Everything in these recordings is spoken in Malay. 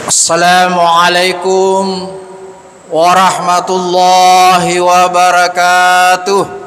Assalamualaikum warahmatullahi wabarakatuh.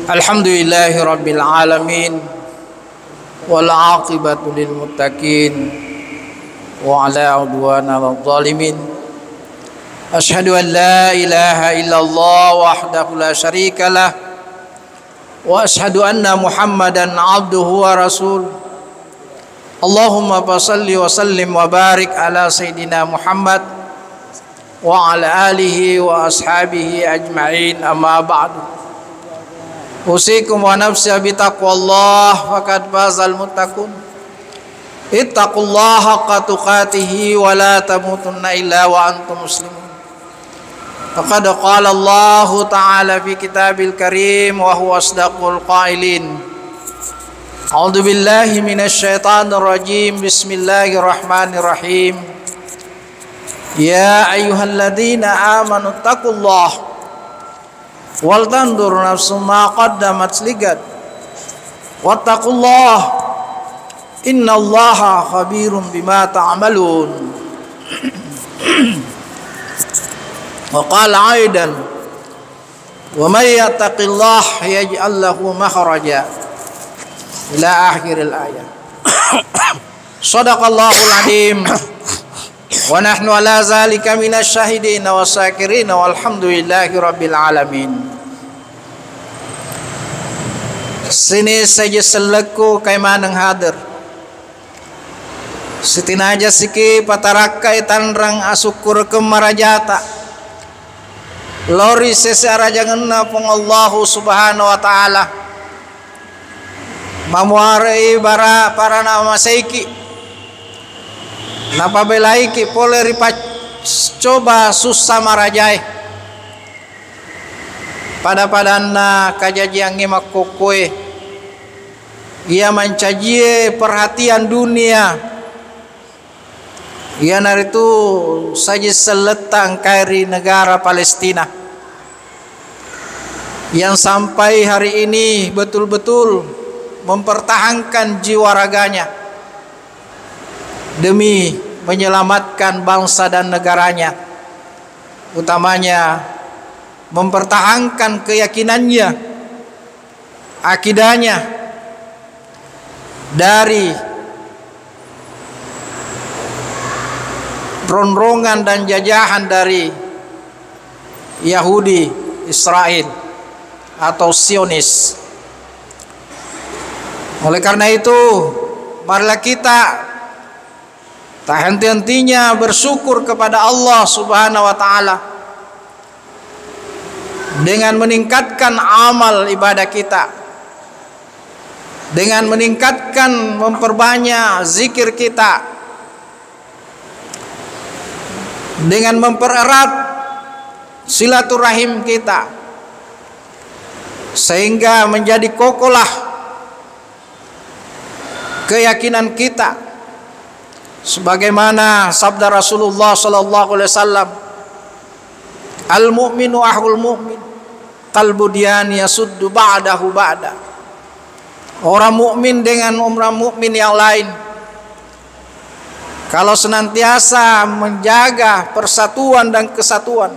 Alhamdulillahi rabbil alamin wal aqibatu lil muttaqin wa ala udwana wal zalimin. Asyhadu an la ilaha illallah wahdahu la syarikalah wa asyhadu anna Muhammadan abduhu wa rasul. Allahumma salli wa sallim wa barik ala sayyidina Muhammad wa ala alihi wa ashabihi ajma'in, amma ba'du. Usikum wa nafsi bi taqwallah faqad fazal muttaqun. Ittaqullaha haqqa tuqatih wa la tamutunna illa wa antum muslimun. Faqad qala Allah ta'ala fi kitabil karim wa huwa asdaqul qailin. A'udzu billahi minasyaitonir rajim. Bismillahirrahmanirrahim. Ya ayyuhalladzina amanu taqullaha wal tanzur nafsum ma qaddamat ligad wattaqullaha innallaha khabirum bima ta'malun. Wa qala aidan wa may yattaqillaha yaj'al lahu makhraja ila akhiril ayat. Shadaqallahul azim wa nahnu ala zalika minasy syahidin wasyakirin walhamdulillahi rabbil alamin. Sini saja seleku kay manang hadir sitinaja siki patarakai tanrang asukur kemarajata lori sesarajangenna pong Allah subhanahu wa ta'ala mamuarai bara para nama seiki napa belaiki pole ripa coba susah marajai pada padanna kajajian ngimak kokwe ia mencajie perhatian dunia ia naritu saja seletang kairi negara Palestina yang sampai hari ini betul-betul mempertahankan jiwa raganya demi menyelamatkan bangsa dan negaranya, utamanya mempertahankan keyakinannya, akidahnya dari ronrongan dan jajahan dari Yahudi Israel atau Zionis. Oleh karena itu, marilah kita tak henti-hentinya bersyukur kepada Allah Subhanahu wa taala dengan meningkatkan amal ibadah kita, dengan meningkatkan memperbanyak zikir kita, dengan mempererat silaturahim kita sehingga menjadi kokohlah keyakinan kita sebagaimana sabda Rasulullah sallallahu alaihi wasallam, al mu'minu ahul mu'min qalbudian yasuddu ba'dahu ba'da. Orang mukmin dengan orang mukmin yang lain kalau senantiasa menjaga persatuan dan kesatuan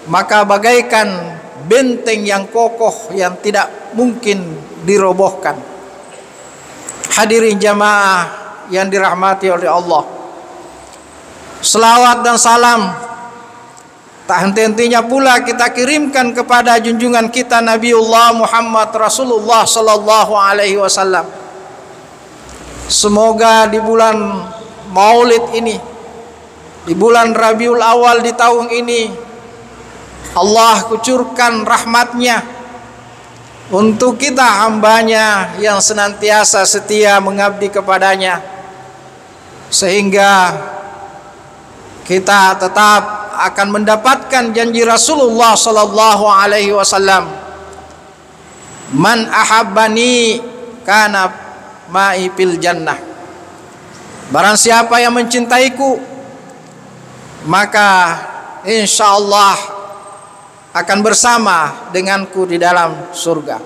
maka bagaikan benteng yang kokoh yang tidak mungkin dirobohkan. Hadirin jamaah yang dirahmati oleh Allah, selawat dan salam tak henti-hentinya pula kita kirimkan kepada junjungan kita Nabiullah Muhammad Rasulullah sallallahu alaihi wasallam. Semoga di bulan Maulid ini, di bulan Rabiul Awal di tahun ini, Allah kucurkan rahmatnya untuk kita hambanya yang senantiasa setia mengabdi kepadanya, sehingga kita tetap akan mendapatkan janji Rasulullah sallallahu alaihi wasallam, man ahabbani kana ma'i fil jannah. Barang siapa yang mencintaiku maka insyaallah akan bersama denganku di dalam surga.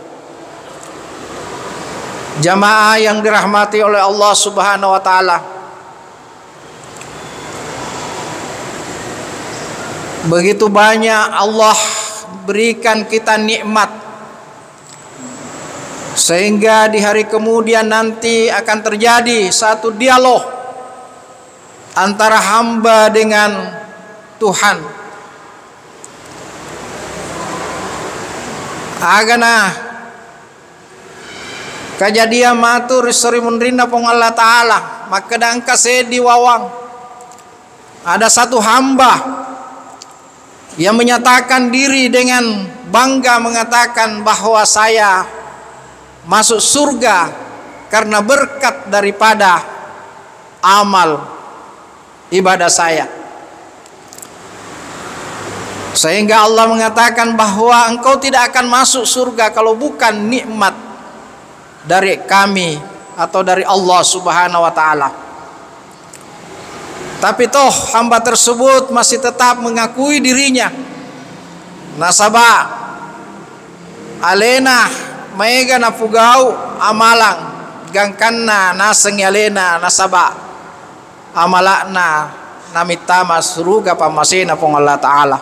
Jamaah yang dirahmati oleh Allah Subhanahu wa taala, begitu banyak Allah berikan kita nikmat sehingga di hari kemudian nanti akan terjadi satu dialog antara hamba dengan Tuhan. Agana kejadian matur seri menrinda pong Allah Ta'ala maka dangka sedi wawang ada satu hamba yang menyatakan diri dengan bangga mengatakan bahwa saya masuk surga karena berkat daripada amal ibadah saya. Sehingga Allah mengatakan bahwa engkau tidak akan masuk surga kalau bukan nikmat dari kami atau dari Allah Subhanahu wa taala. Tapi toh hamba tersebut masih tetap mengakui dirinya nasaba alena mega na pugau amalang gangkanna naseng alena nasaba amalakna namitama suruga pamasina pong Allah taala.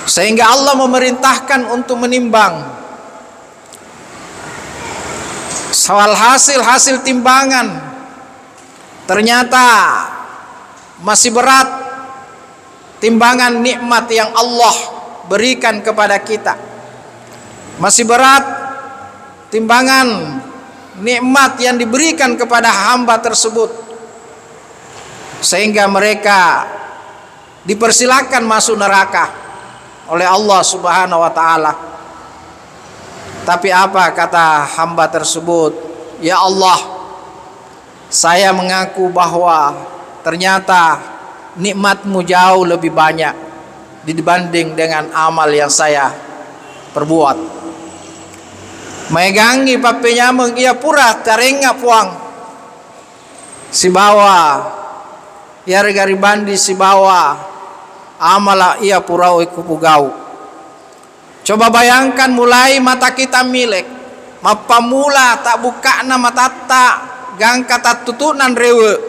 Sehingga Allah memerintahkan untuk menimbang soal hasil timbangan. Ternyata masih berat timbangan nikmat yang Allah berikan kepada kita. Masih berat timbangan nikmat yang diberikan kepada hamba tersebut, sehingga mereka dipersilakan masuk neraka oleh Allah Subhanahu wa taala. Tapi apa kata hamba tersebut? Ya Allah, saya mengaku bahwa ternyata nikmat-Mu jauh lebih banyak dibanding dengan amal yang saya perbuat. Megangi papenya mengia pura tarenga puang si bawa ya regari bandi si bawa amala ia purau iku pugau. Coba bayangkan mulai mata kita milik mapamula tak buka na matata gangka tak tutunan rewe.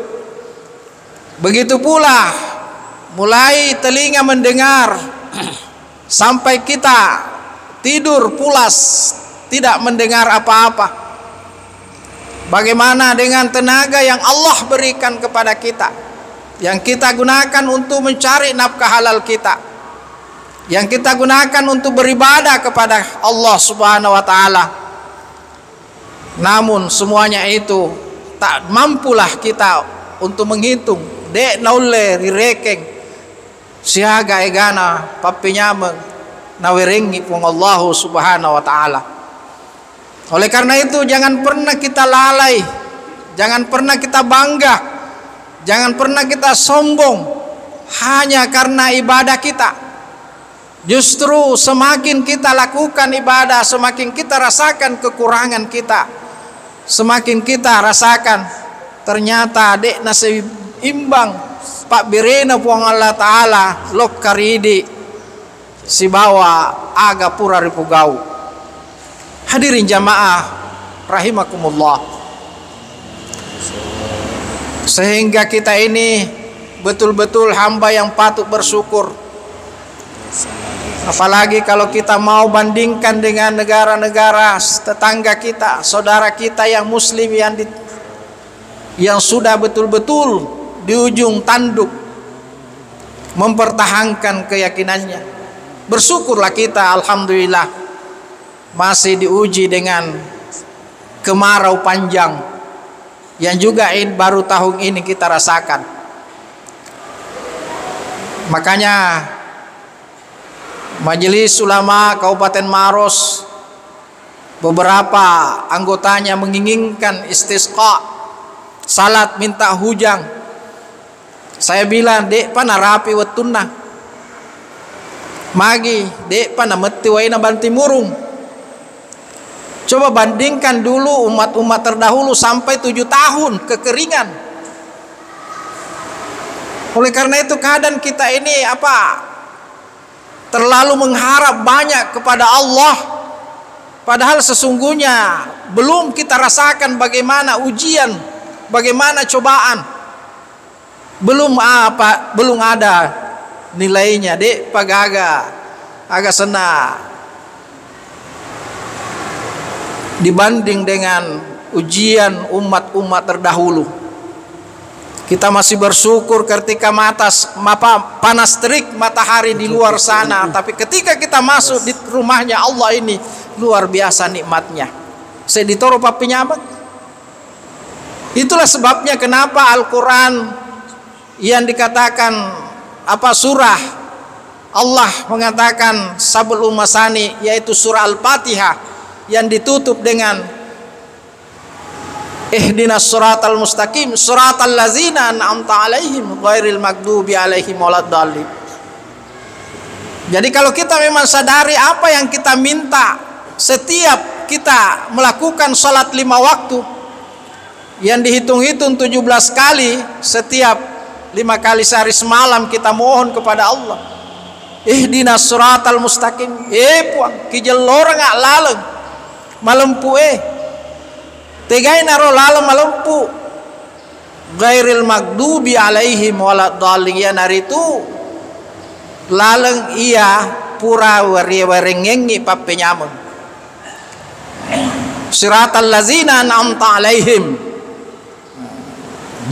Begitu pula mulai telinga mendengar sampai kita tidur pulas tidak mendengar apa-apa. Bagaimana dengan tenaga yang Allah berikan kepada kita, yang kita gunakan untuk mencari nafkah halal kita, yang kita gunakan untuk beribadah kepada Allah Subhanahu wa taala. Namun semuanya itu tak mampulah kita untuk menghitung. Dek naule rirekeng siaga egana papinyameng nawerengi pung Allah Subhanahu wa taala. Oleh karena itu jangan pernah kita lalai, jangan pernah kita bangga, jangan pernah kita sombong hanya karena ibadah kita. Justru semakin kita lakukan ibadah, semakin kita rasakan kekurangan kita, semakin kita rasakan ternyata dek nasib imbang pak birena puang Allah taala lok karidi si bawa aga pura ripugau. Hadirin jamaah rahimakumullah, sehingga kita ini betul-betul hamba yang patut bersyukur. Apalagi kalau kita mau bandingkan dengan negara-negara tetangga kita, saudara kita yang muslim yang sudah betul-betul di ujung tanduk mempertahankan keyakinannya. Bersyukurlah kita, alhamdulillah, masih diuji dengan kemarau panjang yang juga baru tahun ini kita rasakan. Makanya Majelis Ulama Kabupaten Maros beberapa anggotanya menginginkan istisqa, salat minta hujan. Saya bilang dek pana rapi wetunna magi dek pana meti waina banti murung. Coba bandingkan dulu umat-umat terdahulu sampai 7 tahun kekeringan. Oleh karena itu keadaan kita ini terlalu mengharap banyak kepada Allah, padahal sesungguhnya belum kita rasakan bagaimana ujian, bagaimana cobaan. Belum ada nilainya dek pagaga agak senang dibanding dengan ujian umat-umat terdahulu. Kita masih bersyukur ketika panas terik matahari di luar sana, tapi ketika kita masuk di rumahnya Allah ini luar biasa nikmatnya. Saya ditoro papinya apa? Itulah sebabnya kenapa Al-Quran yang dikatakan surah Allah mengatakan sabul masani, yaitu surah Al-Fatihah yang ditutup dengan ihdinas siratal mustaqim siratal ladzina an'amta alaihim ghairil maghdubi alaihim waladdallin. Jadi kalau kita memang sadari apa yang kita minta setiap kita melakukan salat 5 waktu yang dihitung-hitung 17 kali setiap 5 kali sehari semalam, kita mohon kepada Allah, ihdinas siratal mustaqim, puang kijel lorang ngak laleng malempu tegai naro laleng malempu ghairil magdubi alaihim waladdallin, ya naritu laleng iya pura warengengi papenyamun siratal lazina an'amta alaihim,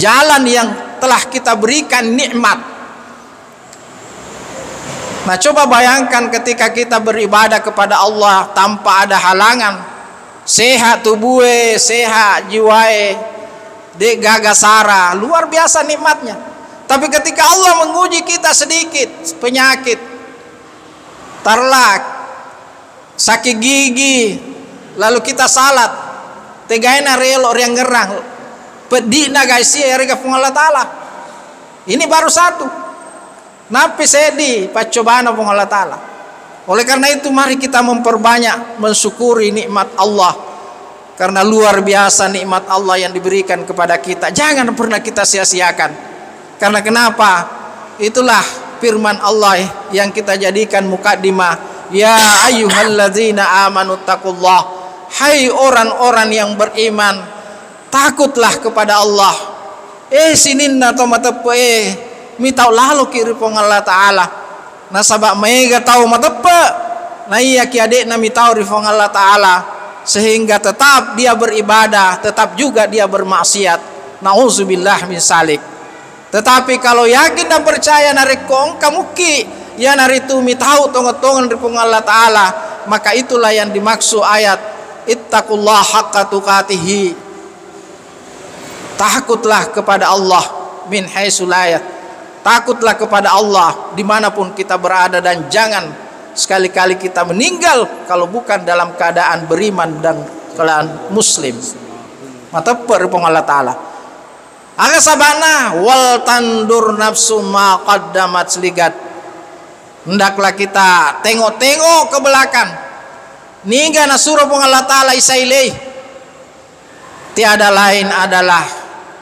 jalan yang telah kita berikan nikmat. Nah, coba bayangkan ketika kita beribadah kepada Allah tanpa ada halangan, sehat tubuhe, sehat jiwae, de gagasara, luar biasa nikmatnya. Tapi ketika Allah menguji kita sedikit penyakit, tarlak, sakit gigi, lalu kita salat, tegaina relo yang ngerang, pedina guys ya rega Allah Ta'ala. Ini baru satu. Napi sedi pacobana Allah Ta'ala. Oleh karena itu mari kita memperbanyak mensyukuri nikmat Allah, karena luar biasa nikmat Allah yang diberikan kepada kita. Jangan pernah kita sia-siakan. Karena kenapa? Itulah firman Allah yang kita jadikan mukaddimah. Ya ayyuhalladzina amanu taqullah. Hai orang-orang yang beriman, takutlah kepada Allah. Sininna to matepe mitau lalu kiri pong Allah Ta'ala. Nasabak mega tahu matepe na iya ki adek na mitau rifong Allah Ta'ala, sehingga tetap dia beribadah, tetap juga dia bermaksiat. Nauzubillah min salik. Tetapi kalau yakin dan percaya narikong kamuki ya naritu mitau tongon-tongon rifong Allah Ta'ala, maka itulah yang dimaksud ayat ittaqullah haqqa tuqatihi. Takutlah kepada Allah min haitsu la. Takutlah kepada Allah dimanapun kita berada, dan jangan sekali-kali kita meninggal kalau bukan dalam keadaan beriman dan keadaan muslim. Mata perpong Allah Ta'ala. Aga sabana wal tandur nafsu ma qaddamat seligat. Hendaklah kita tengok-tengok ke belakang. Niga nasura pong Allah Ta'ala isailei. Tiada lain adalah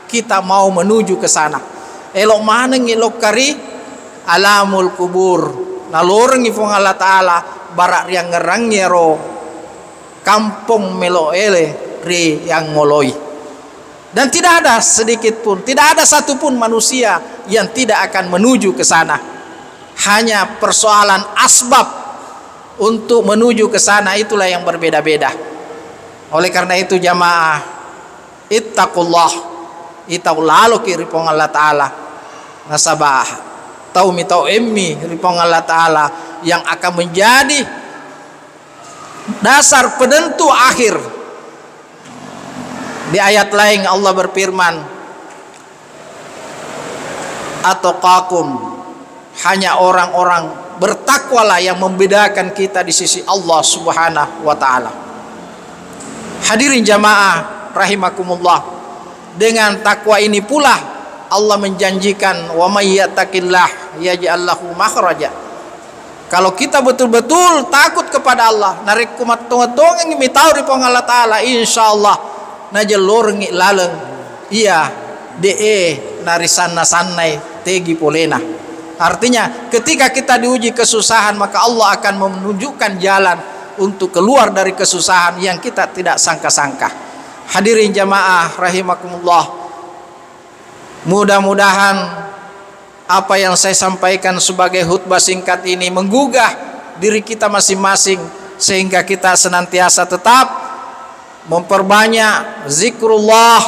kita mau menuju ke sana. Elok mana ngilok kari alamul kubur. Naloreng ifong Allah Ta'ala barak yang ngerang nyero kampung melo ele ri yang ngoloi. Dan tidak ada sedikit pun, tidak ada satupun manusia yang tidak akan menuju ke sana. Hanya persoalan asbab untuk menuju ke sana itulah yang berbeda-beda. Oleh karena itu jamaah, ittaqullah, itau lalu kiri pong Allah Ta'ala. Nasabah tau mitau emmi ripong Allah Ta'ala yang akan menjadi dasar penentu akhir. Di ayat lain Allah berfirman, ataqakum, hanya orang-orang bertakwalah yang membedakan kita di sisi Allah Subhanahu wa Ta'ala. Hadirin jamaah rahimakumullah, dengan takwa ini pula Allah menjanjikan wa may yattaqillah yaj'al lahu makhraja. Kalau kita betul-betul takut kepada Allah, narik kumat tong-tong yang mitau ripong Allah Ta'ala, insyaallah najalur ngi laleng iya narisanna-sannai tegi polena. Artinya ketika kita diuji kesusahan, maka Allah akan menunjukkan jalan untuk keluar dari kesusahan yang kita tidak sangka-sangka. Hadirin jamaah rahimakumullah, mudah-mudahan apa yang saya sampaikan sebagai khutbah singkat ini menggugah diri kita masing-masing, sehingga kita senantiasa tetap memperbanyak zikrullah,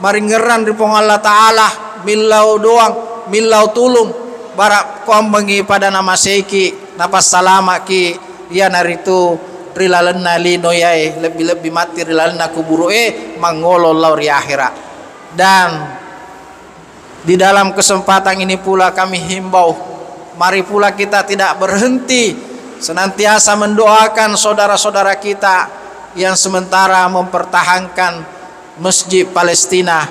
maringeran ripong Allah Ta'ala, milau doang, milau tulung barak kombengi pada nama seiki napas salama ki ya naritu rilalena lino yae lebih-lebih mati rilalena kuburu mangolo lauri akhirat. Dan di dalam kesempatan ini pula kami himbau, mari pula kita tidak berhenti, senantiasa mendoakan saudara-saudara kita yang sementara mempertahankan masjid Palestina,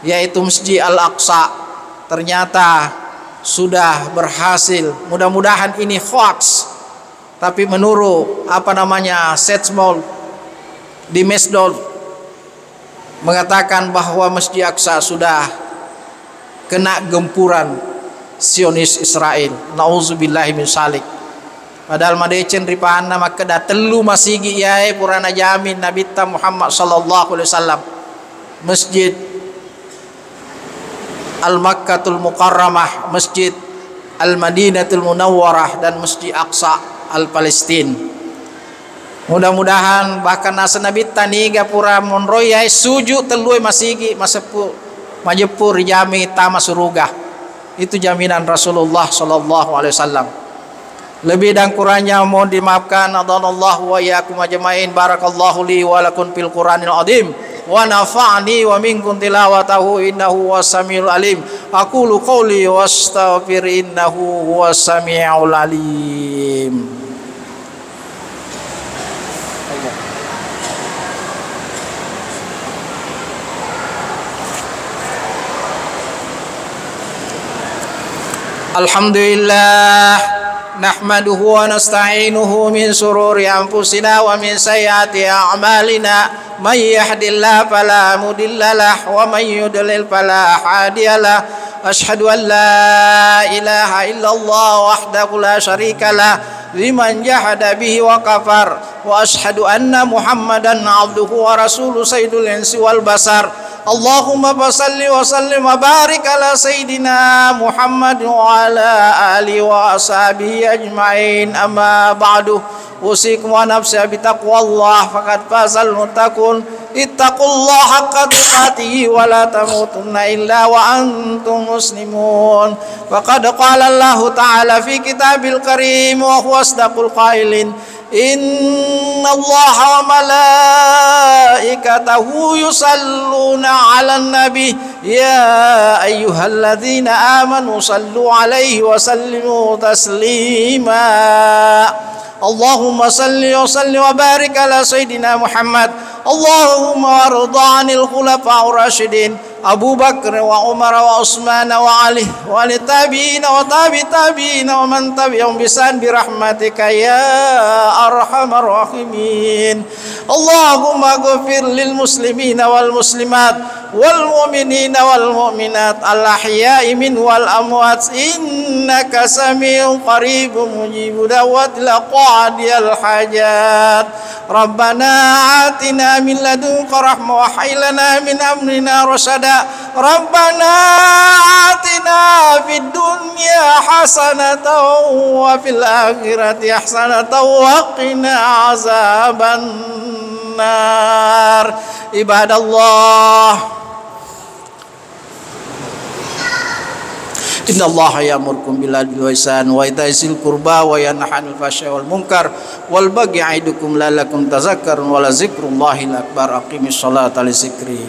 yaitu Masjid Al-Aqsa. Ternyata sudah berhasil. Mudah-mudahan ini hoax, tapi menurut search mall di Mesdod mengatakan bahwa Masjid Aqsa sudah kena gempuran Zionis Israel. Nauzubillahi min salik. Padahal madecen ripana maka da telu masigi yae purana jamin Nabi Muhammad sallallahu alaihi wasallam. Masjid Al-Makkatul Mukarramah, Masjid Al-Madinatul Munawwarah, dan Masjid Aqsa Al-Palestin. Mudah-mudahan bahkan asa Nabi taniga pura monroy sujud telui masigi masepu majepur jami tama surga. Itu jaminan Rasulullah sallallahu alaihi wasallam. Lebih dan kurangnya mohon dimaafkan. Adhanallahu wa iyyakum ajmain. Barakallahu li wa lakum fil Qur'anil azim wa nafa'ni wa minkum tilawatahu innahu was-samiul alim. Aqulu qawli wastaghfir innahu was-samiul alim. Alhamdulillah nahmaduhu wa nasta'inuhu min sururi anfusina wa min sayyiati a'malina may yahdihillahu fala mudhillalah wa may yudlil fala hadiyalah. Asyhadu an la ilaha illallah wahdahu la syarikalah liman jahada bihi wa kafar wa asyhadu anna Muhammadan abduhu wa rasuluhu sayyidul insi wal basar. Allahumma basalli wa sallim wa barik ala sayyidina Muhammad wa ala alihi wa ashabihi ajma'in. Amma ba'du, usikum wa nafsi bi taqwallah faqad fazal muttaqun. Ittaqullaha haqqa tuqatih wa la tamutunna illa wa antum muslimun. Faqad qala Allah ta'ala fi kitabil karim wa huwa asdaqul qailin. Inna Allaha wa malaikatahu yusalluna 'alan nabi ya ayyuhalladzina amanu sallu 'alaihi wa sallimu taslima. Allahumma salli wa sallim wa barik ala sayyidina Muhammad. Allahumma warda 'anil khulafa'ir rasyidin Abu Bakr wa Umar wa Utsman wa Ali wa tabi'in wa tabi'in wa man tabi'ahum bi ihsan bi rahmatika ya arhamar rahimin. Allahumma ighfir lil muslimina wal muslimat wal mu'minina wal mu'minat al ahya'i min wal amwat innaka sami'un qaribun mujibud da'watil qadiyal hajat. Rabbana atina min ladunka rahmah wa hayyi lana min amrina rasyada. Rabbana atina fid dunya hasanatan wa fil akhirati hasanatan wa qina azaban nar. Ibadallah, inna Allaha ya'murukum bil adli wa ihsan wa ita'i qurba wa yanha 'anil fahsya'i wal munkar wal baghi ya'idukum la'allakum tadhakkarun wa la zikrullahil akbar. Aqimis sholata li dzikri.